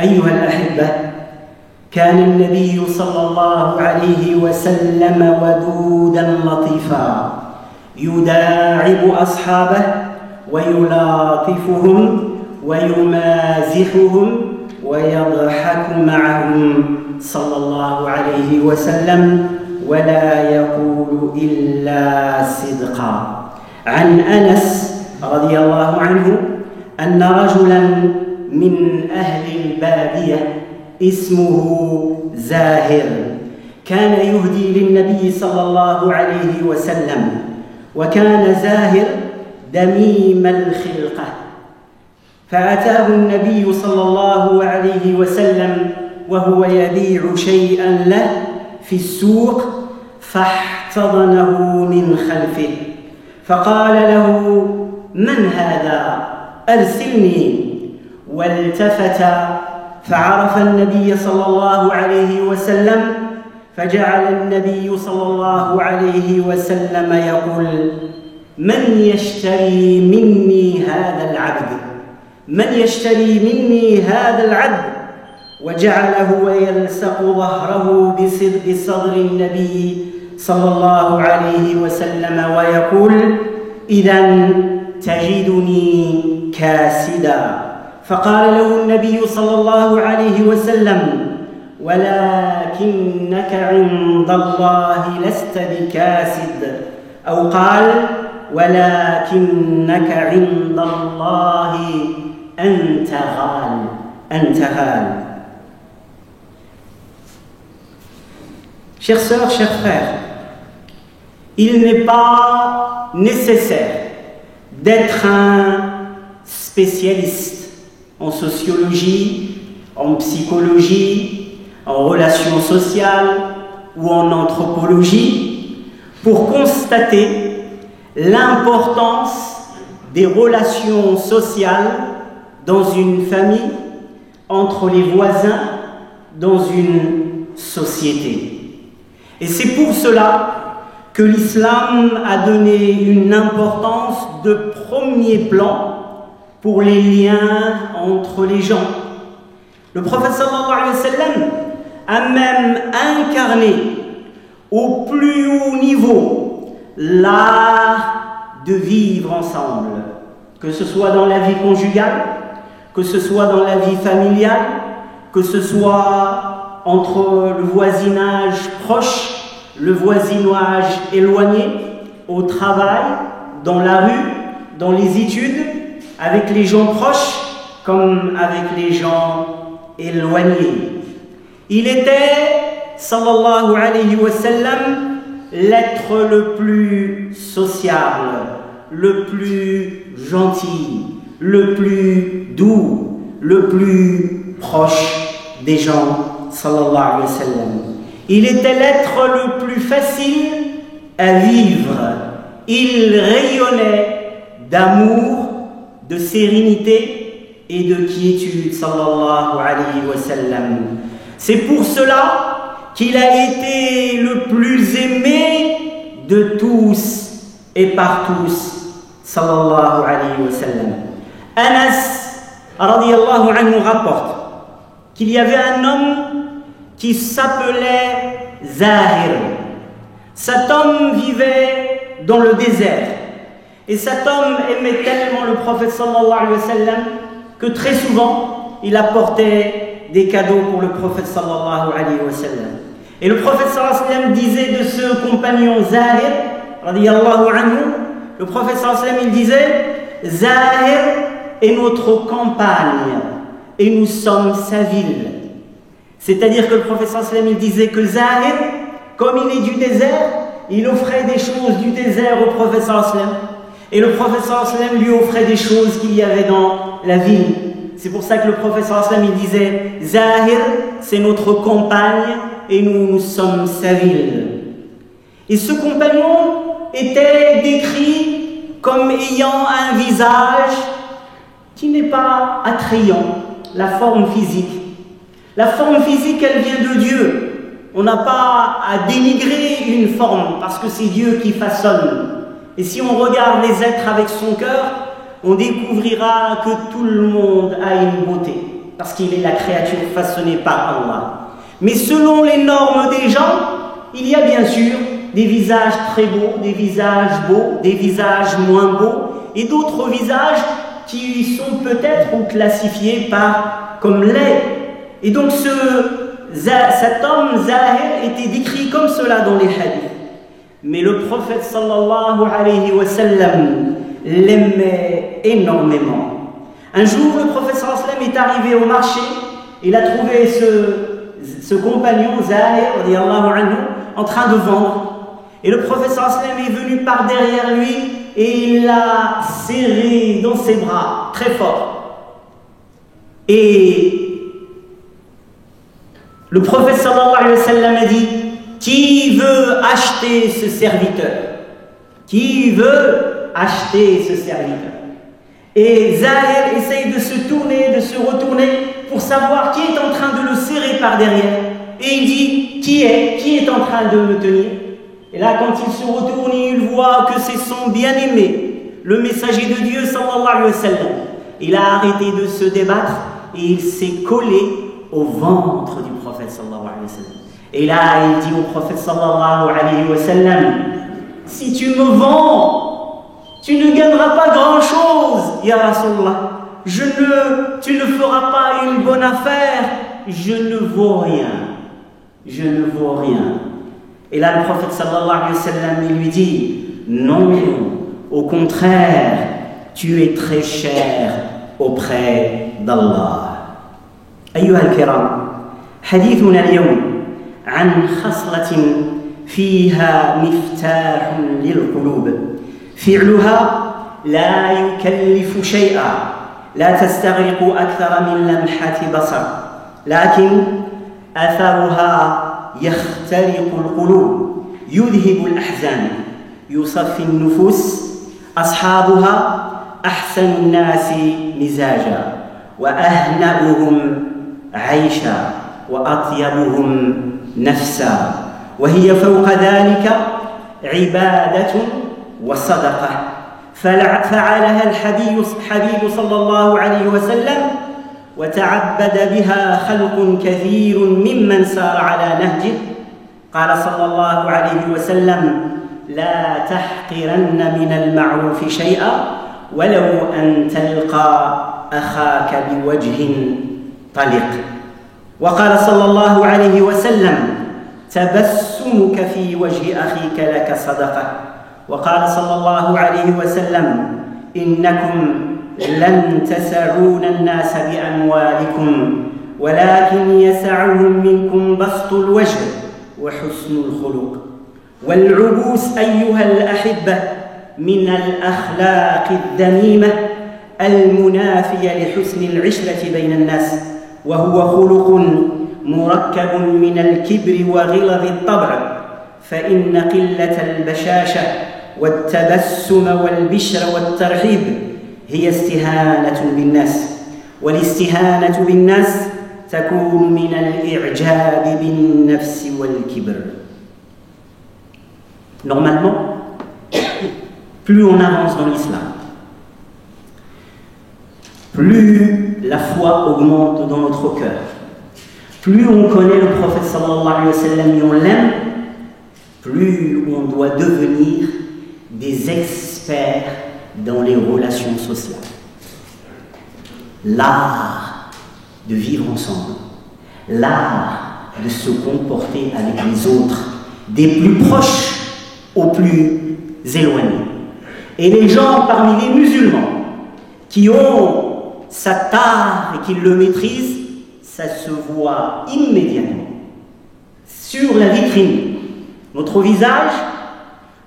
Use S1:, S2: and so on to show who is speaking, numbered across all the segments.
S1: أيها الأحبة، كان النبي صلى الله عليه وسلم ودودا لطيفا يداعب أصحابه ويلاطفهم ويمازحهم ويضحك معهم صلى الله عليه وسلم ولا يقول إلا صدقا. عن أنس رضي الله عنه أن رجلا من أهل البادية اسمه زاهر كان يهدي للنبي صلى الله عليه وسلم، وكان زاهر دميم الخلقة، فأتاه النبي صلى الله عليه وسلم وهو يبيع شيئا له في السوق، فاحتضنه من خلفه فقال له: من هذا؟ أرسلني. والتفت فعرف النبي صلى الله عليه وسلم، فجعل النبي صلى الله عليه وسلم يقول: من يشتري مني هذا العبد؟ من يشتري مني هذا العبد؟ وجعله يلصق ظهره بصدر النبي صلى الله عليه وسلم ويقول: إذن تجدني كاسدا. فقال له النبي صلى الله عليه وسلم: ولكنك عند الله لست بكاسد، أو قال: ولكنك عند الله أنت غال، أنت غال. Chères sœurs, chers frères, il n'est pas nécessaire d'être un spécialiste en sociologie, en psychologie, en relations sociales ou en anthropologie pour constater l'importance des relations sociales dans une famille, entre les voisins, dans une société. Et c'est pour cela que l'islam a donné une importance de premier plan pour les liens entre les gens. Le prophète sallallahu alayhi wa sallam a même incarné au plus haut niveau l'art de vivre ensemble, que ce soit dans la vie conjugale, que ce soit dans la vie familiale, que ce soit entre le voisinage proche, le voisinage éloigné, au travail, dans la rue, dans les études, avec les gens proches comme avec les gens éloignés. Il était, sallallahu alayhi wa sallam, l'être le plus sociable, le plus gentil, le plus doux, le plus proche des gens, sallallahu alayhi wa sallam. Il était l'être le plus facile à vivre. Il rayonnait d'amour, de sérénité et de quiétude, sallallahu alayhi wa sallam. C'est pour cela qu'il a été le plus aimé de tous et par tous, sallallahu alayhi wa sallam. Anas, radiyallahu anhu, rapporte qu'il y avait un homme qui s'appelait Zahir. Cet homme vivait dans le désert. Et cet homme aimait tellement le prophète sallallahu alayhi wa sallam que très souvent, il apportait des cadeaux pour le prophète sallallahu alayhi wa sallam. Et le prophète sallallahu alayhi wa sallam disait de ce compagnon Zahir, radiyallahu anhu, le prophète sallallahu alayhi wa sallam, il disait: Zahir est notre campagne et nous sommes sa ville. C'est-à-dire que le prophète sallallahu alayhi wa sallam, il disait que Zahir, comme il est du désert, il offrait des choses du désert au prophète sallallahu alayhi wa sallam. Et le prophète sallallahu alayhi wa sallam lui offrait des choses qu'il y avait dans la ville. C'est pour ça que le prophète sallallahu alayhi wa sallam, il disait: Zahir, c'est notre campagne et nous sommes sa ville. Et ce compagnon était décrit comme ayant un visage qui n'est pas attrayant, la forme physique. La forme physique, elle vient de Dieu. On n'a pas à dénigrer une forme parce que c'est Dieu qui façonne. Et si on regarde les êtres avec son cœur, on découvrira que tout le monde a une beauté. parce qu'il est la créature façonnée par Allah. Mais selon les normes des gens, il y a bien sûr des visages très beaux, des visages beaux, des visages moins beaux, et d'autres visages qui sont peut-être classifiés comme laids. Et donc cet homme Zahir était décrit comme cela dans les hadiths. Mais le prophète sallallahu alayhi wa sallam l'aimait énormément. Un jour, le prophète sallallahu alayhi wa sallam est arrivé au marché, il a trouvé ce compagnon Zahir radiyallahu anhu en train de vendre. Et le prophète sallallahu alayhi wa sallam est venu par derrière lui et il l'a serré dans ses bras très fort. Et le prophète sallallahu alayhi wa sallam a dit: qui veut acheter ce serviteur? Qui veut acheter ce serviteur? Et Zahir essaye de se tourner, de se retourner pour savoir qui est en train de le serrer par derrière. Et il dit: qui est en train de me tenir? Et là, quand il se retourne, il voit que c'est son bien-aimé, le messager de Dieu sallallahu alayhi wa sallam. Il a arrêté de se débattre et il s'est collé au ventre du prophète sallallahu alayhi wa sallam. Et là, il dit au prophète sallallahu alayhi wa sallam: si tu me vends, tu ne gagneras pas grand-chose, ya Rasulallah. Tu ne feras pas une bonne affaire. Je ne vaux rien. Je ne vaux rien. Et là, le prophète sallallahu alayhi wa sallam, il lui dit: non, au contraire, tu es très cher auprès d'Allah. أيها الكرام، حديثنا اليوم عن خصلة فيها مفتاح للقلوب، فعلها لا يكلف شيئا، لا تستغرق أكثر من لمحة بصر، لكن أثرها يخترق القلوب، يذهب الأحزان، يصفي النفوس، أصحابها أحسن الناس مزاجا، وأهنأهم عيشا، وأطيبهم نفسا، وهي فوق ذلك عبادة وصدقة، فعلها الحبيب صلى الله عليه وسلم، وتعبد بها خلق كثير ممن سار على نهجه. قال صلى الله عليه وسلم: لا تحقرن من المعروف شيئا ولو أن تلقى أخاك بوجه طلق. وقال صلى الله عليه وسلم: تبسمك في وجه أخيك لك صدقة. وقال صلى الله عليه وسلم: إنكم لن تسعون الناس بأموالكم ولكن يسعهم منكم بسط الوجه وحسن الخلق. والعبوس أيها الأحبة من الأخلاق الذميمة المنافية لحسن العشرة بين الناس، وهو خلق مركب من الكبر وغلظ الطبع، فإن قلة البشاشة والتبسم والبشر والترحيب هي استهانة بالناس، والاستهانة بالناس تكون من الإعجاب بالنفس والكبر. Normalement, plus on avance dans l'islam, plus la foi augmente dans notre cœur, plus on connaît le prophète sallallahu alayhi wa sallam et on l'aime, plus on doit devenir des experts dans les relations sociales. L'art de vivre ensemble, l'art de se comporter avec les autres, des plus proches aux plus éloignés. Et les gens parmi les musulmans qui ont cet art et qui le maîtrisent, ça se voit immédiatement sur la vitrine. Notre visage,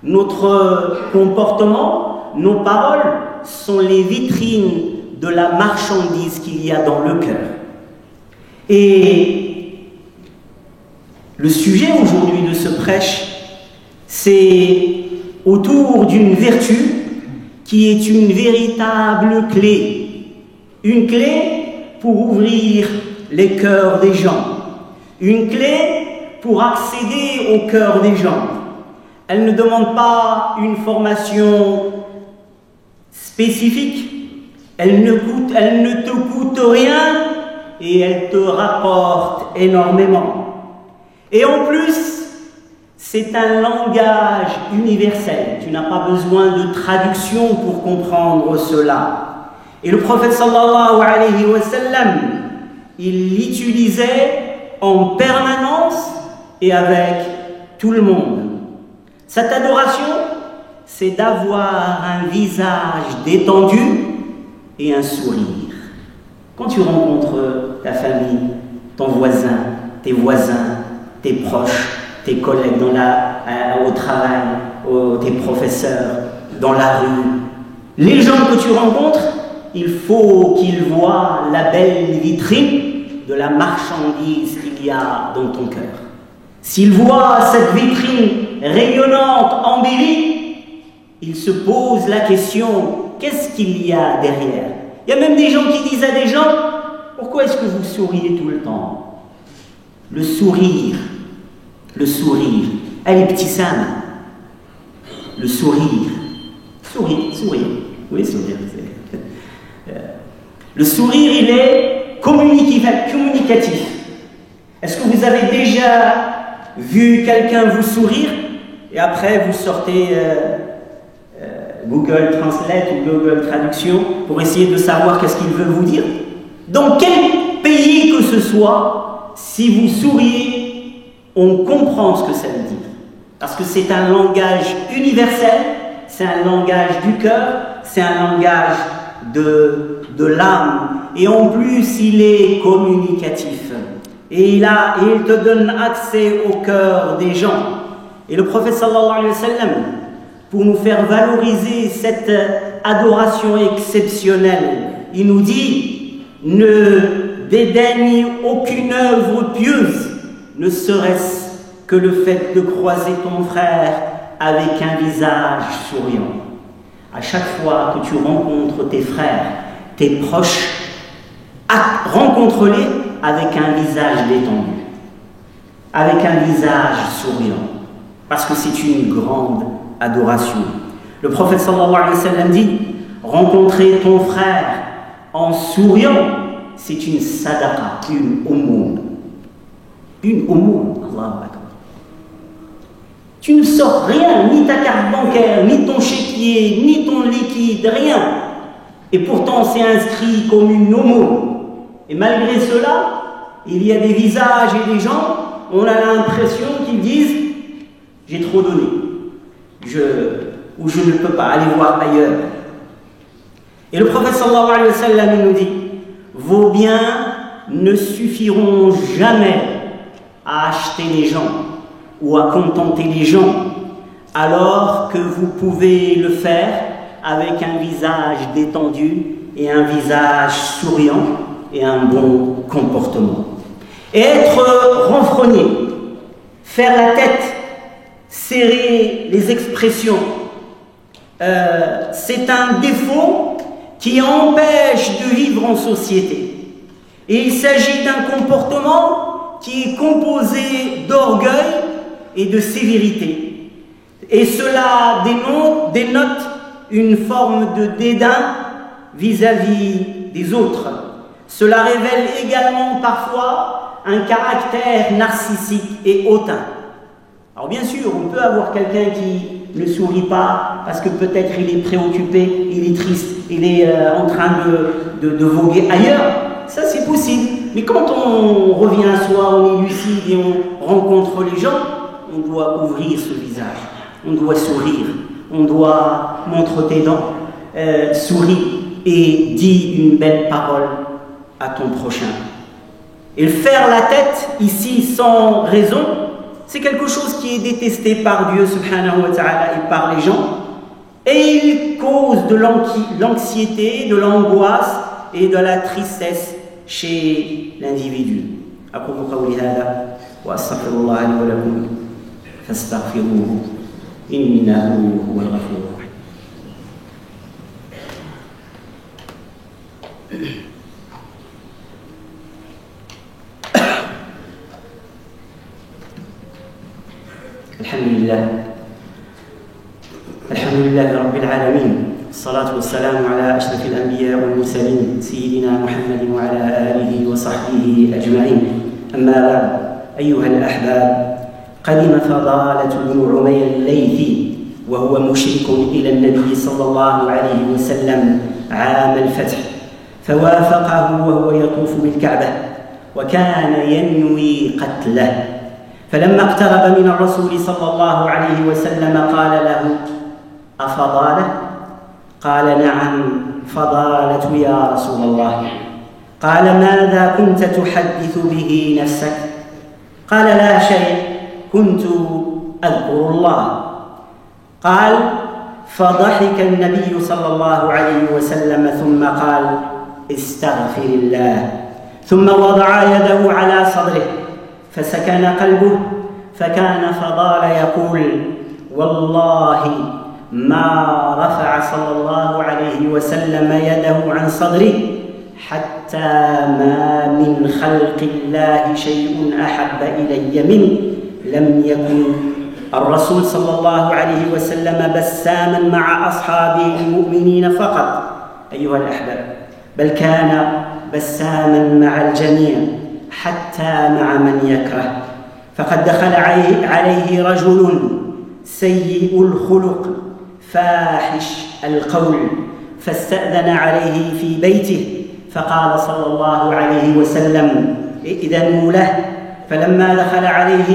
S1: notre comportement, nos paroles sont les vitrines de la marchandise qu'il y a dans le cœur. Et le sujet aujourd'hui de ce prêche, c'est autour d'une vertu qui est une véritable clé. Une clé pour ouvrir les cœurs des gens. Une clé pour accéder au cœur des gens. Elle ne demande pas une formation spécifique. Elle ne te coûte rien et elle te rapporte énormément. Et en plus, c'est un langage universel. Tu n'as pas besoin de traduction pour comprendre cela. Et le prophète sallallahu alayhi wa sallam, il l'utilisait en permanence et avec tout le monde. Cette adoration, c'est d'avoir un visage détendu et un sourire. Quand tu rencontres ta famille, ton voisin, tes voisins, tes proches, tes collègues au travail, tes professeurs, dans la rue, les gens que tu rencontres, il faut qu'ils voient la belle vitrine de la marchandise qu'il y a dans ton cœur. S'ils voient cette vitrine rayonnante, embellie, ils se posent la question, qu'est-ce qu'il y a derrière? Il y a même des gens qui disent à des gens, pourquoi est-ce que vous souriez tout le temps? Le sourire, al-ibtisam, le sourire, oui, sourire. Le sourire, il est communicatif. Est-ce que vous avez déjà vu quelqu'un vous sourire et après vous sortez Google Translate ou Google Traduction pour essayer de savoir qu'est-ce qu'il veut vous dire? Dans quel pays que ce soit, si vous souriez, on comprend ce que ça veut dire. Parce que c'est un langage universel, c'est un langage du cœur, c'est un langage de l'âme. Et en plus, il est communicatif. Et il te donne accès au cœur des gens. Et le prophète sallallahu alayhi wa sallam, pour nous faire valoriser cette adoration exceptionnelle, il nous dit, ne dédaigne aucune œuvre pieuse, ne serait-ce que le fait de croiser ton frère avec un visage souriant. À chaque fois que tu rencontres tes frères, tes proches, rencontre-les avec un visage détendu, avec un visage souriant, parce que c'est une grande adoration. Le prophète sallallahu alayhi wa sallam dit, rencontrer ton frère en souriant, c'est une sadaqa, une aumône. Une aumône, Allahu Akbar. Tu ne sors rien, ni ta carte bancaire, ni ton chéquier, ni ton liquide, rien. Et pourtant, c'est inscrit comme une aumône. Et malgré cela, il y a des visages et des gens, on a l'impression qu'ils disent « j'ai trop donné » ou « je ne peux pas aller voir ailleurs ». Et le prophète sallallahu alayhi wa sallam nous dit « vos biens ne suffiront jamais à acheter les gens ou à contenter les gens, alors que vous pouvez le faire avec un visage détendu et un visage souriant et un bon comportement. Et être renfrogné, faire la tête, serrer les expressions, c'est un défaut qui empêche de vivre en société. Et il s'agit d'un comportement qui est composé d'orgueil et de sévérité. Et cela dénote une forme de dédain vis-à-vis des autres. Cela révèle également parfois un caractère narcissique et hautain. Alors bien sûr, on peut avoir quelqu'un qui ne sourit pas parce que peut-être il est préoccupé, il est triste, il est en train de voguer ailleurs. Ça c'est possible. Mais quand on revient à soi, on est lucide et on rencontre les gens, on doit ouvrir ce visage, on doit sourire, on doit montrer tes dents, souris et dis une belle parole à ton prochain. Et faire la tête ici sans raison, c'est quelque chose qui est détesté par Dieu subhanahu wa ta'ala et par les gens, et il cause de l'anxiété, de l'angoisse et de la tristesse chez l'individu. أقول قولي هذا وأستغفر الله لي ولكم فاستغفروه إنه هو الغفور الرحيم. الحمد لله رب العالمين الصلاة والسلام على أشرف الأنبياء والمرسلين سيدنا محمد وعلى آله وصحبه أجمعين. أما بعد، أيها الأحباب، قدم فضالة بن عمير الليثي وهو مشرك إلى النبي صلى الله عليه وسلم عام الفتح، فوافقه وهو يطوف بالكعبة وكان ينوي قتله، فلما اقترب من الرسول صلى الله عليه وسلم قال له: أفضالة؟ قال: نعم فضالة يا رسول الله. قال: ماذا كنت تحدث به نفسك؟ قال: لا شيء، كنت أذكر الله. قال: فضحك النبي صلى الله عليه وسلم ثم قال: استغفر الله، ثم وضع يده على صدره فسكن قلبه، فكان فضال يقول: والله ما رفع صلى الله عليه وسلم يده عن صدري حتى ما من خلق الله شيء أحب إلي منه. لم يكن الرسول صلى الله عليه وسلم بساما مع أصحابه المؤمنين فقط أيها الأحباب، بل كان بساما مع الجميع حتى مع من يكره. فقد دخل عليه رجل سيء الخلق فاحش القول، فاستأذن عليه في بيته، فقال صلى الله عليه وسلم: ائذنوا له. فلما دخل عليه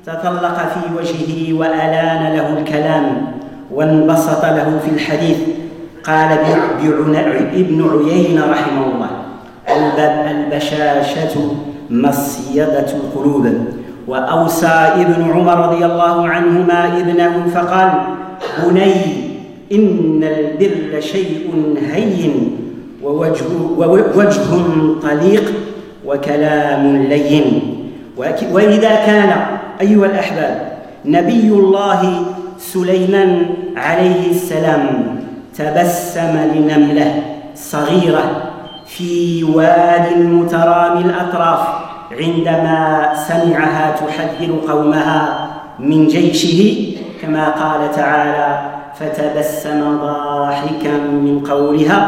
S1: تطلق في وجهه وألان له الكلام وانبسط له في الحديث. قال ابن عيينة رحمه الله: البشاشة مصيدة القلوب. وأوصى ابن عمر رضي الله عنهما ابنه فقال: بني، إن البر شيء هين ووجه طليق وكلام لين. وإذا كان أيها الأحباب نبي الله سليمان عليه السلام تبسم لنملة صغيرة في واد مترامي الأطراف عندما سمعها تحذر قومها من جيشه، كما قال تعالى: فتبسم ضاحكا من قولها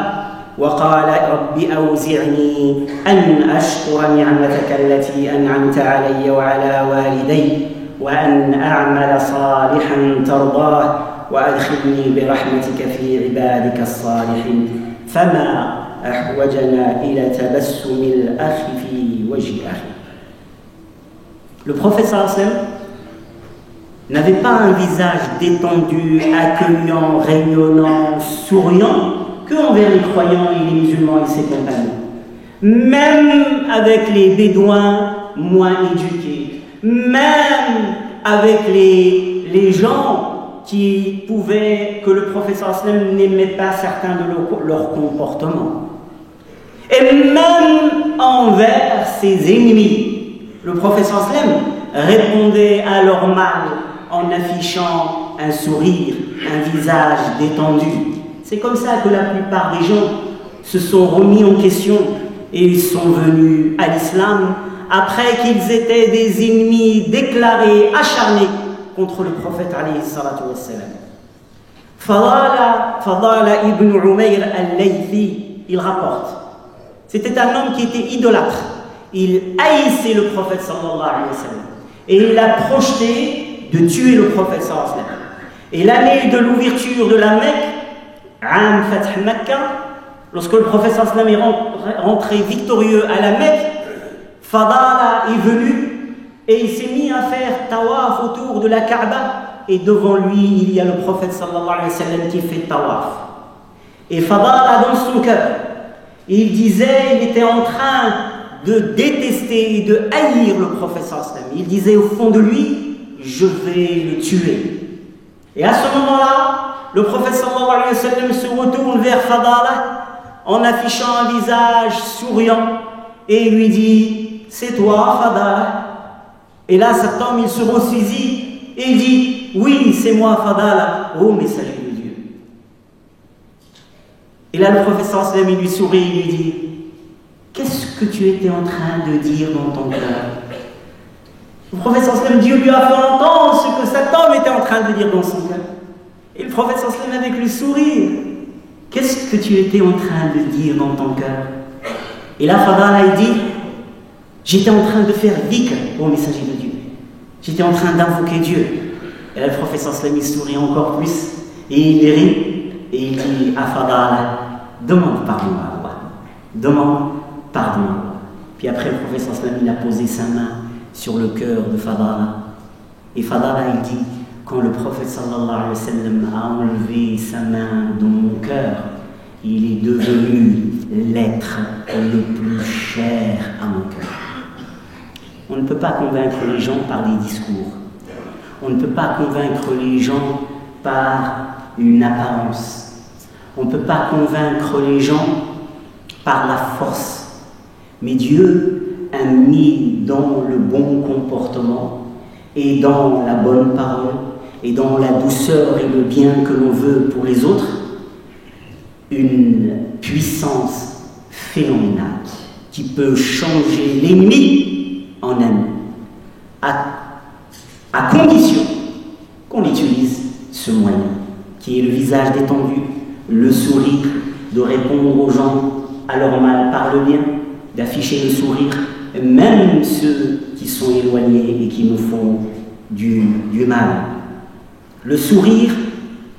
S1: وقال: رب أوزعني أن أشكر نعمتك التي أنعمت علي وعلى والدي وأن أعمل صالحا ترضاه وأدخلني برحمتك في عبادك الصالحين. فما أحوجنا إلى تبسم الأخ في وجه أخي. Le prophète sallallahu alayhi wa sallam n'avait pas un visage détendu, accueillant, rayonnant, souriant qu'envers les croyants et les musulmans et ses compagnons. Même avec les bédouins moins éduqués, même avec les gens qui pouvaient, que le prophète sallallahu alayhi wa sallam n'aimait pas certains de leur comportement. Et même envers ses ennemis, le prophète sallallahu alayhi wa sallam répondait à leur mal en affichant un sourire, un visage détendu. C'est comme ça que la plupart des gens se sont remis en question et ils sont venus à l'islam après qu'ils étaient des ennemis déclarés, acharnés contre le prophète alayhi salatu wa sallam. Fadala ibn Umayr al-Laythi, il rapporte, c'était un homme qui était idolâtre. Il haïssait le prophète sallallahu alayhi wa sallam et il a projeté de tuer le prophète sallallahu alayhi wa sallam. Et l'année de l'ouverture de la Mecque, Am Fath Mecca, lorsque le prophète sallallahu alayhi wa sallam est rentré victorieux à la Mecque, Fadala est venu et il s'est mis à faire tawaf autour de la Kaaba, et devant lui il y a le prophète sallallahu alayhi wa sallam qui fait tawaf. Et Fadala, dans son cœur, il disait, il était en train de détester et de haïr le prophète sallallahu alayhi wa sallam. Il disait au fond de lui: je vais le tuer. Et à ce moment-là, le prophète sallallahu alayhi wa sallam se retourne vers Fadala en affichant un visage souriant et lui dit: c'est toi Fadala? Et là cet homme il se ressaisit et il dit: oui, c'est moi Fadala, ô messager de Dieu. Et là le prophète sallallahu alayhi wa sallam il lui sourit et lui dit: qu'est-ce que tu étais en train de dire dans ton cœur? Le prophète sallallahu alayhi wa sallam, Dieu lui a fait entendre ce que cet homme était en train de dire dans son cœur. Et le prophète sallallahu alayhi wa sallam avec le sourire qu'est-ce que tu étais en train de dire dans ton cœur? Et là, Fadala, il dit, j'étais en train de faire dhikr au messager de Dieu. J'étais en train d'invoquer Dieu. Et là, le professeur Slami sourit encore plus, et il rit, et il dit à Fadala, demande pardon à Allah. Demande pardon à Allah. Puis après, le professeur Slami a posé sa main sur le cœur de Fadala. Et Fadala, il dit, quand le prophète sallallahu alayhi wa sallam a enlevé sa main de mon cœur, il est devenu l'être le plus cher à mon cœur. On ne peut pas convaincre les gens par des discours. On ne peut pas convaincre les gens par une apparence. On ne peut pas convaincre les gens par la force. Mais Dieu a mis dans le bon comportement et dans la bonne parole et dans la douceur et le bien que l'on veut pour les autres une puissance phénoménale qui peut changer l'ennemi en ami, à condition qu'on utilise ce moyen, qui est le visage détendu, le sourire, de répondre aux gens à leur mal par le bien, d'afficher le sourire, même ceux qui sont éloignés et qui nous font du mal. Le sourire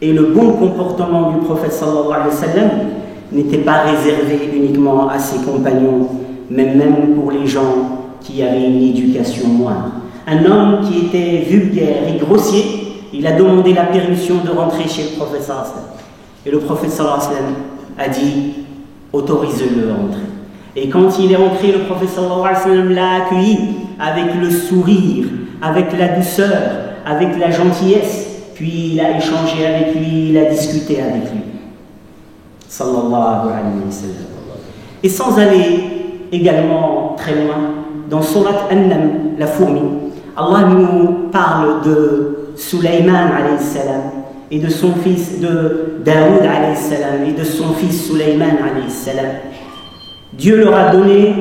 S1: et le bon comportement du prophète sallallahu alayhi wa sallam n'était pas réservé uniquement à ses compagnons, mais même pour les gens qui avaient une éducation moindre. Un homme qui était vulgaire et grossier, il a demandé la permission de rentrer chez le prophète sallallahu alayhi wa sallam. Et le prophète sallallahu alayhi wa sallam a dit, autorisez-le à rentrer. Et quand il est rentré, le prophète sallallahu alayhi wa sallam l'a accueilli avec le sourire, avec la douceur, avec la gentillesse. Puis il a échangé avec lui, il a discuté avec lui. Sallallahu alayhi wa sallam. Et sans aller également très loin, dans Surat An-Naml, la fourmi, Allah nous parle de Sulayman alayhi salam et de son fils, de Daoud alayhi salam et de son fils Sulayman alayhi salam. Dieu leur a donné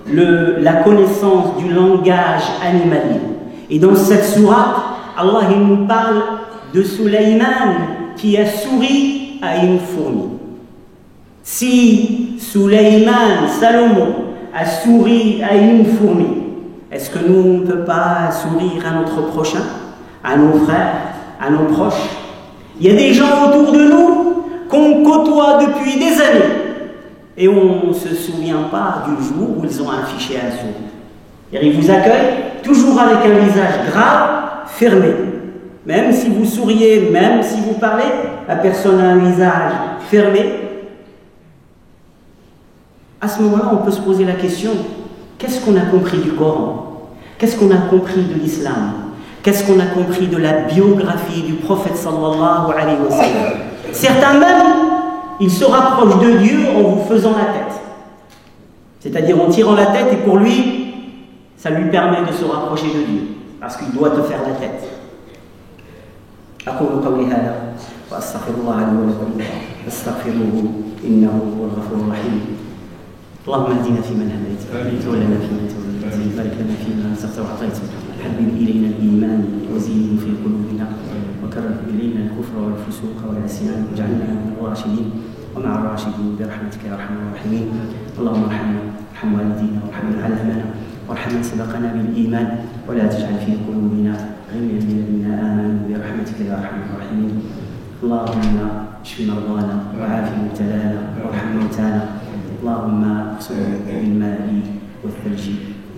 S1: la connaissance du langage animalier. Et dans cette sourate, Allah il nous parle de Sulayman qui a souri à une fourmi. Si Sulayman, Salomon, a souri à une fourmi, est-ce que nous, on ne peut pas sourire à notre prochain, à nos frères, à nos proches? Il y a des gens autour de nous qu'on côtoie depuis des années et on ne se souvient pas du jour où ils ont affiché un sourire. Ils vous accueillent toujours avec un visage grave, fermé. Même si vous souriez, même si vous parlez, la personne a un visage fermé. À ce moment-là, on peut se poser la question, qu'est-ce qu'on a compris du Coran? Qu'est-ce qu'on a compris de l'islam? Qu'est-ce qu'on a compris de la biographie du prophète sallallahu alayhi wa sallam? Certains même, ils se rapprochent de Dieu en vous faisant la tête. C'est-à-dire en tirant la tête et pour lui, ça lui permet de se rapprocher de Dieu. Parce qu'il doit te faire la tête. أقول قولي هذا وأستغفر الله لي ولكم فاستغفروه إنه هو الغفور الرحيم. اللهم اهدنا فيمن هديت وتولنا فيمن توليت بارك لنا فيما رزقت وأعطيت حبب إلينا الإيمان وزينه في قلوبنا وكره إلينا الكفر والفسوق والعصيان واجعلنا من الراشدين ومع الراشدين برحمتك يا أرحم الراحمين. اللهم ارحمنا وارحم والدينا وارحم من علمنا وارحم من سبقنا بالإيمان ولا تجعل في قلوبنا غلا للذين آمنوا برحمتك يا أرحم الراحمين. اللهم اشف مرضانا وعاف مبتلانا وارحم موتانا. اللهم اغسله بالماء والثلج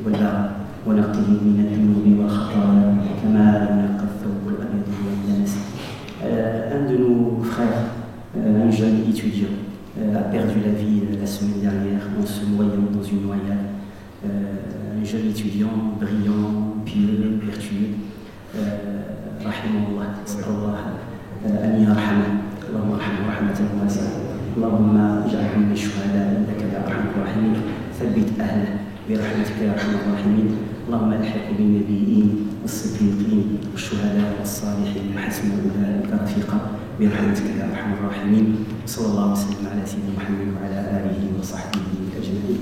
S1: والبرد ونقه من الذنوب والخطايا كما ينقى الثوب الأبيض من الدنس. Un de nos frères, un jeune étudiant, a perdu la vie la semaine dernière en se noyant dans une noyade. Un jeune étudiant brillant, pieux, vertueux. رحمه الله نسأل الله أن يرحمه اللهم ارحمه رحمة واسعة. اللهم اجعله من الشهداء إنك يا أرحم الراحمين. ثبت أهله برحمتك يا أرحم الراحمين. اللهم الحق بالنبيين والصديقين والشهداء والصالحين وحسن أولئك رفيقا برحمتك يا أرحم الراحمين. صلى الله وسلم على سيدنا محمد وعلى آله وصحبه أجمعين.